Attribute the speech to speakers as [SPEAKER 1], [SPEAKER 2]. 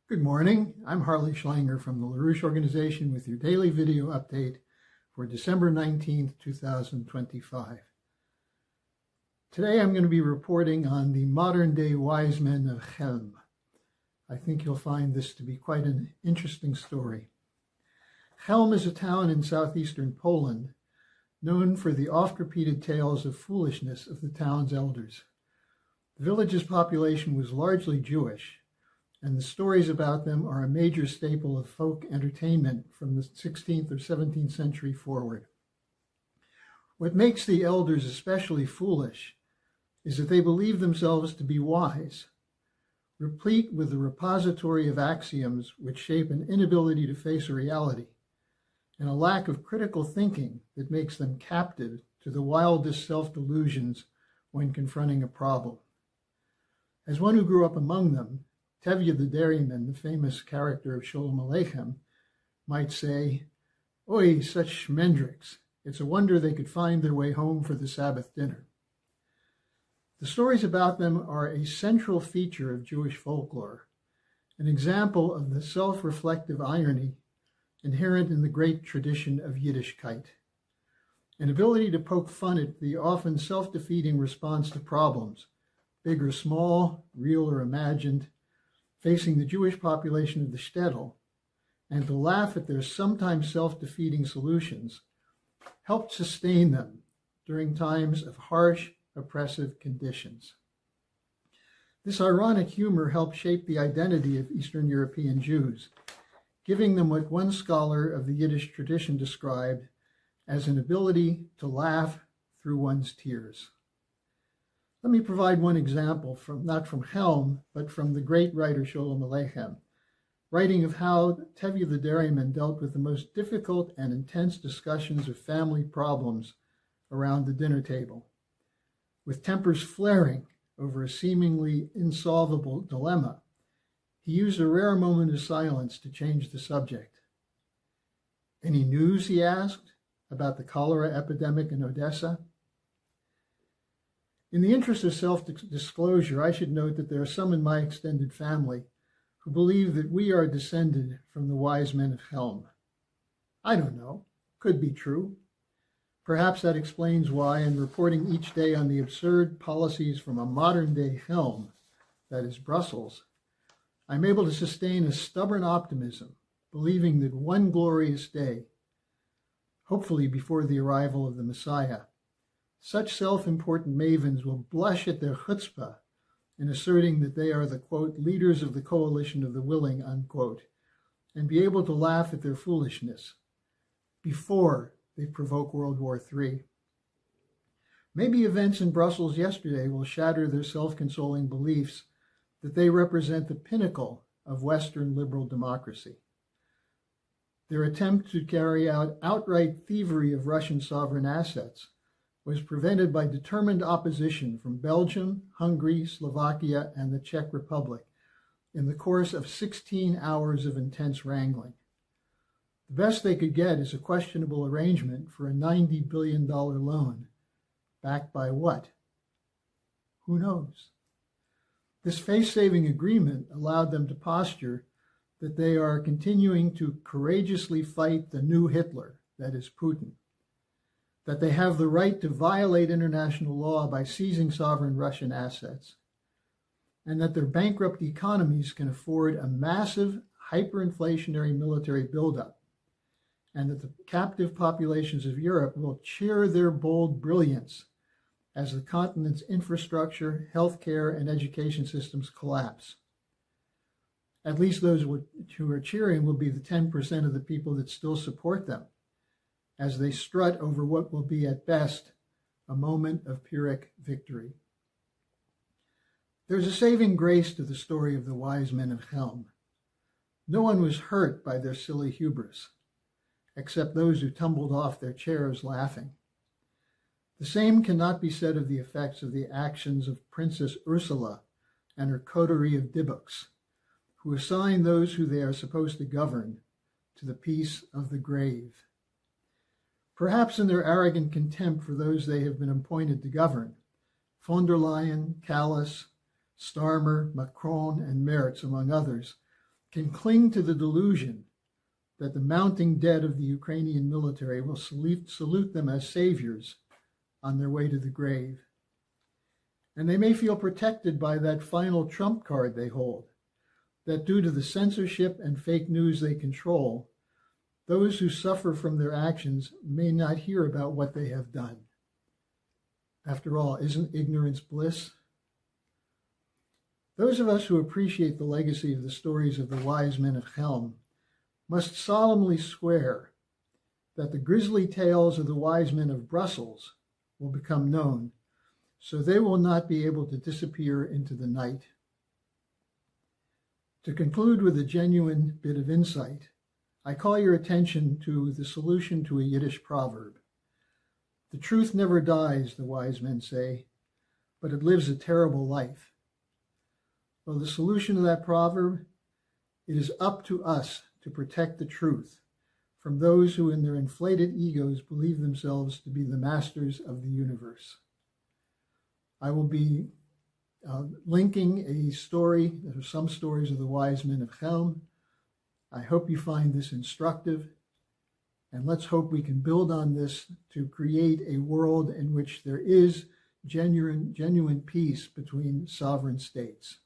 [SPEAKER 1] Good morning. I'm Harley Schlanger from the LaRouche Organization with your daily video update for December 19th, 2025. Today I'm going to be reporting on the modern-day Wise Men of Chelm. I think you'll find this to be quite an interesting story. Helm is a town in southeastern Poland known for the oft-repeated tales of foolishness of the town's elders. The village's population was largely Jewish, and the stories about them are a major staple of folk entertainment from the 16th or 17th century forward. What makes the elders especially foolish is that they believe themselves to be wise, replete with a repository of axioms which shape an inability to face a reality, and a lack of critical thinking that makes them captive to the wildest self-delusions when confronting a problem. As one who grew up among them, Tevye the dairyman, the famous character of Sholem Aleichem, might say, "Oi, such schmendricks! It's a wonder they could find their way home for the Sabbath dinner." The stories about them are a central feature of Jewish folklore, an example of the self-reflective irony inherent in the great tradition of Yiddishkeit, an ability to poke fun at the often self-defeating response to problems, big or small, real or imagined, facing the Jewish population of the shtetl, and to laugh at their sometimes self-defeating solutions, helped sustain them during times of harsh, oppressive conditions. This ironic humor helped shape the identity of Eastern European Jews, giving them what one scholar of the Yiddish tradition described as an ability to laugh through one's tears. Let me provide one example, not from Helm, but from the great writer Sholem Aleichem, writing of how Tevye the dairyman dealt with the most difficult and intense discussions of family problems around the dinner table. With tempers flaring over a seemingly insolvable dilemma, he used a rare moment of silence to change the subject. "Any news," he asked, "about the cholera epidemic in Odessa?" In the interest of self-disclosure, I should note that there are some in my extended family who believe that we are descended from the Wise Men of Chelm. I don't know. Could be true. Perhaps that explains why, in reporting each day on the absurd policies from a modern-day Helm, that is Brussels, I'm able to sustain a stubborn optimism, believing that one glorious day, hopefully before the arrival of the Messiah, such self-important mavens will blush at their chutzpah in asserting that they are the, quote, leaders of the coalition of the willing, unquote, and be able to laugh at their foolishness before they provoke World War III. Maybe events in Brussels yesterday will shatter their self-consoling beliefs that they represent the pinnacle of Western liberal democracy. Their attempt to carry out outright thievery of Russian sovereign assets was prevented by determined opposition from Belgium, Hungary, Slovakia, and the Czech Republic in the course of 16 hours of intense wrangling. The best they could get is a questionable arrangement for a $90 billion loan. Backed by what? Who knows? This face-saving agreement allowed them to posture that they are continuing to courageously fight the new Hitler, that is Putin, that they have the right to violate international law by seizing sovereign Russian assets, and that their bankrupt economies can afford a massive hyperinflationary military buildup, and that the captive populations of Europe will cheer their bold brilliance as the continent's infrastructure, healthcare, and education systems collapse. At least those who are cheering will be the 10% of the people that still support them, as they strut over what will be at best a moment of Pyrrhic victory. There's a saving grace to the story of the Wise Men of Chelm. No one was hurt by their silly hubris, except those who tumbled off their chairs laughing. The same cannot be said of the effects of the actions of Princess Ursula and her coterie of dibbuks, who assign those who they are supposed to govern to the peace of the grave. Perhaps in their arrogant contempt for those they have been appointed to govern, von der Leyen, Callas, Starmer, Macron, and Merz, among others, can cling to the delusion that the mounting dead of the Ukrainian military will salute them as saviors on their way to the grave. And they may feel protected by that final trump card they hold, that due to the censorship and fake news they control, those who suffer from their actions may not hear about what they have done. After all, isn't ignorance bliss? Those of us who appreciate the legacy of the stories of the Wise Men of Chelm must solemnly swear that the grisly tales of the wise men of Brussels will become known, so they will not be able to disappear into the night. To conclude with a genuine bit of insight, I call your attention to the solution to a Yiddish proverb. The truth never dies, the wise men say, but it lives a terrible life. Well, the solution to that proverb, it is up to us to protect the truth from those who in their inflated egos believe themselves to be the masters of the universe. I will be linking a story, there are some stories of the Wise Men of Helm. I hope you find this instructive, and let's hope we can build on this to create a world in which there is genuine peace between sovereign states.